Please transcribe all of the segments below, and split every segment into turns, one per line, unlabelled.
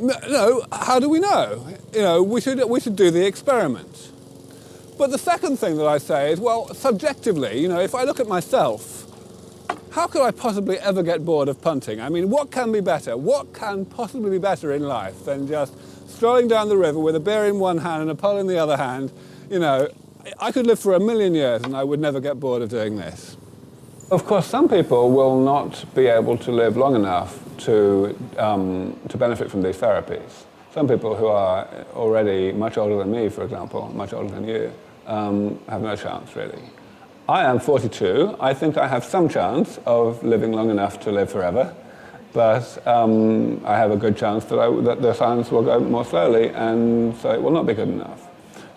No, how do we know? We should do the experiment. But the second thing that I say is, well, subjectively, if I look at myself, how could I possibly ever get bored of punting? I mean, what can be better? What can possibly be better in life than just strolling down the river with a beer in one hand and a pole in the other hand? I could live for 1,000,000 years and I would never get bored of doing this. Of course, some people will not be able to live long enough to benefit from these therapies. Some people who are already much older than me, for example, much older than you, have no chance, really. I am 42. I think I have some chance of living long enough to live forever, but I have a good chance that the science will go more slowly, and so it will not be good enough.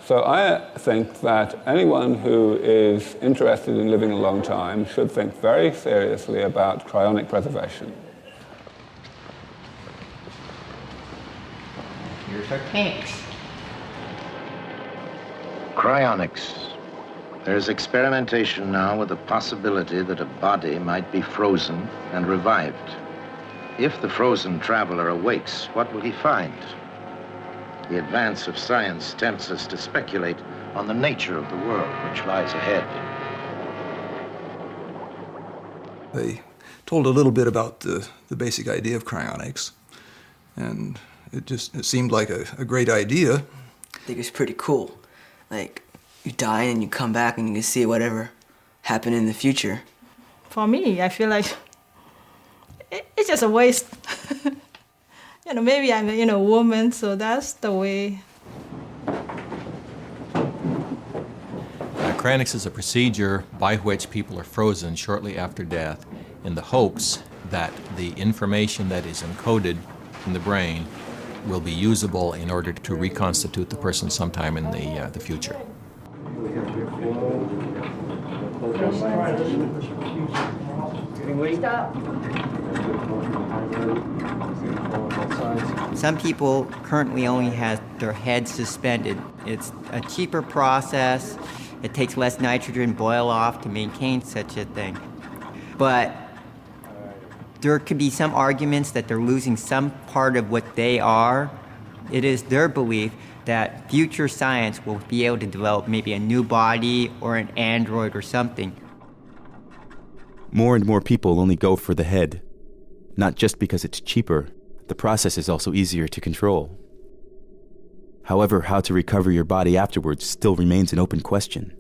So I think that anyone who is interested in living a long time should think very seriously about cryonic preservation.
Here's our tanks.
Cryonics. There's experimentation now with the possibility that a body might be frozen and revived. If the frozen traveler awakes, what will he find? The advance of science tempts us to speculate on the nature of the world which lies ahead.
They told a little bit about the basic idea of cryonics, and it seemed like a great idea.
I think it's pretty cool. Like, you die and you come back and you can see whatever happened in the future.
For me, I feel like it's just a waste. Maybe I'm a woman, so that's the way.
Cryonics is a procedure by which people are frozen shortly after death in the hopes that the information that is encoded in the brain will be usable in order to reconstitute the person sometime in the future.
Some people currently only have their heads suspended. It's a cheaper process. It takes less nitrogen boil off to maintain such a thing. But there could be some arguments that they're losing some part of what they are. It is their belief that future science will be able to develop maybe a new body or an android or something.
More and more people only go for the head. Not just because it's cheaper, the process is also easier to control. However, how to recover your body afterwards still remains an open question.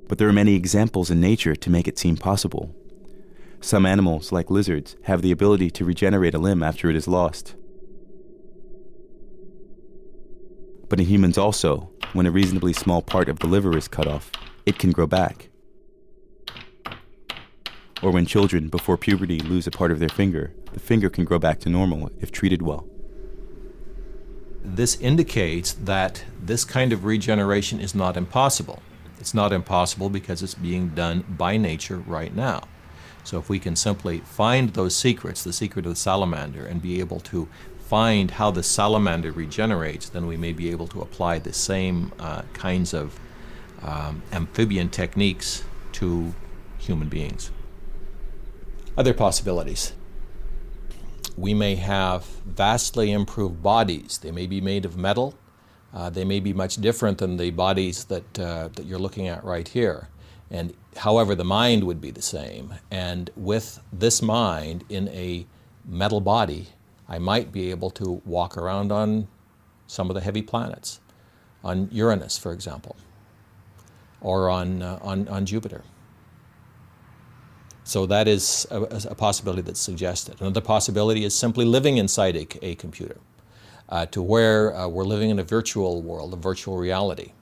But there are many examples in nature to make it seem possible. Some animals, like lizards, have the ability to regenerate a limb after it is lost. But in humans also, when a reasonably small part of the liver is cut off, it can grow back. Or when children, before puberty, lose a part of their finger, the finger can grow back to normal if treated well.
This indicates that this kind of regeneration is not impossible. It's not impossible because it's being done by nature right now. So if we can simply find those secrets, the secret of the salamander, and be able to find how the salamander regenerates, then we may be able to apply the same kinds of amphibian techniques to human beings. Other possibilities. We may have vastly improved bodies. They may be made of metal. They may be much different than the bodies that you're looking at right here. And however, the mind would be the same. And with this mind in a metal body, I might be able to walk around on some of the heavy planets, on Uranus, for example, or on Jupiter. So that is a possibility that's suggested. Another possibility is simply living inside a computer, to where we're living in a virtual world, a virtual reality.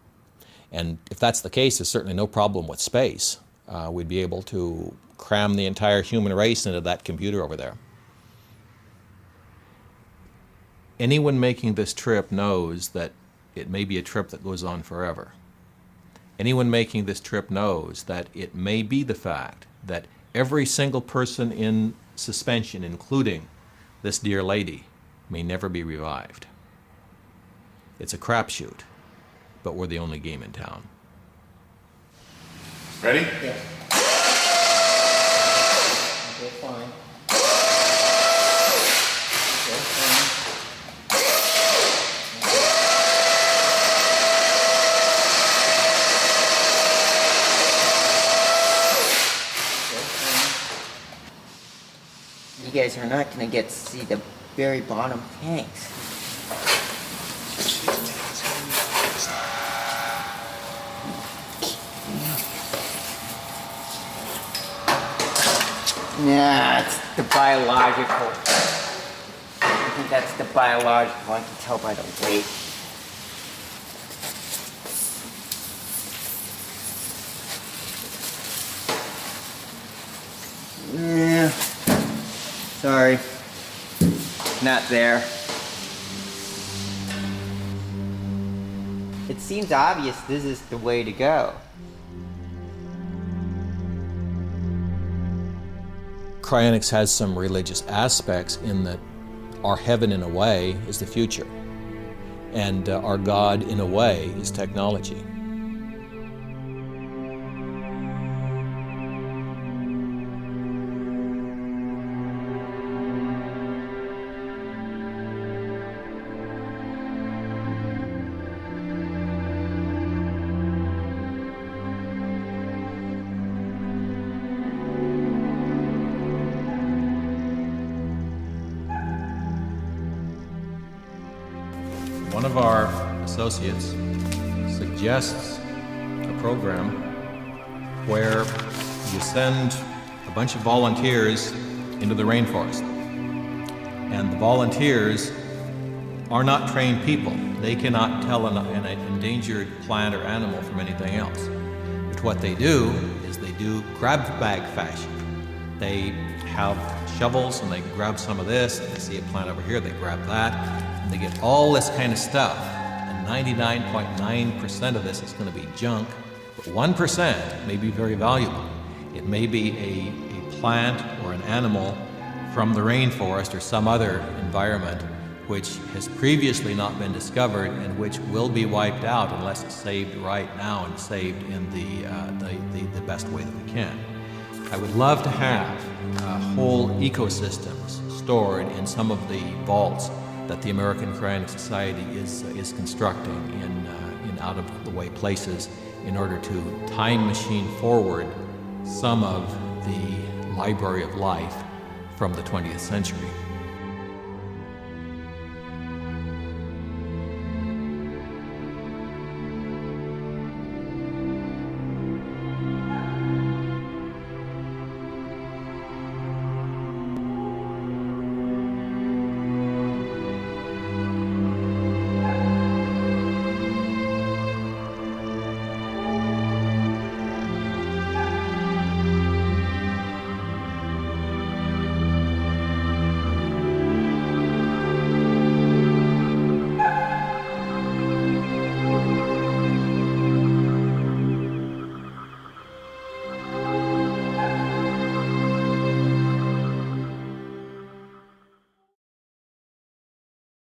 And if that's the case, there's certainly no problem with space. We'd be able to cram the entire human race into that computer over there. Anyone making this trip knows that it may be a trip that goes on forever. Anyone making this trip knows that it may be the fact that every single person in suspension, including this dear lady, may never be revived. It's a crapshoot, but we're the only game in town.
Ready? Yes. Go fine. Go fine.
guys are not going to get to see the very bottom tanks. Nah, it's the biological. I think that's the biological. I can tell by the weight. Yeah. Sorry. Not there. It seems obvious this is the way to go.
Cryonics has some religious aspects in that our heaven, in a way, is the future, and our God, in a way, is technology. One of our associates suggests a program where you send a bunch of volunteers into the rainforest. And the volunteers are not trained people. They cannot tell an endangered plant or animal from anything else. But what they do is they do grab bag fashion. They have shovels and they grab some of this, and they see a plant over here, they grab that. They get all this kind of stuff, and 99.9% of this is going to be junk, but 1% may be very valuable. It may be a plant or an animal from the rainforest or some other environment which has previously not been discovered and which will be wiped out unless it's saved right now and saved in the best way that we can. I would love to have whole ecosystems stored in some of the vaults that the American Cryonic Society is constructing in out-of-the-way places in order to time machine forward some of the library of life from the 20th century.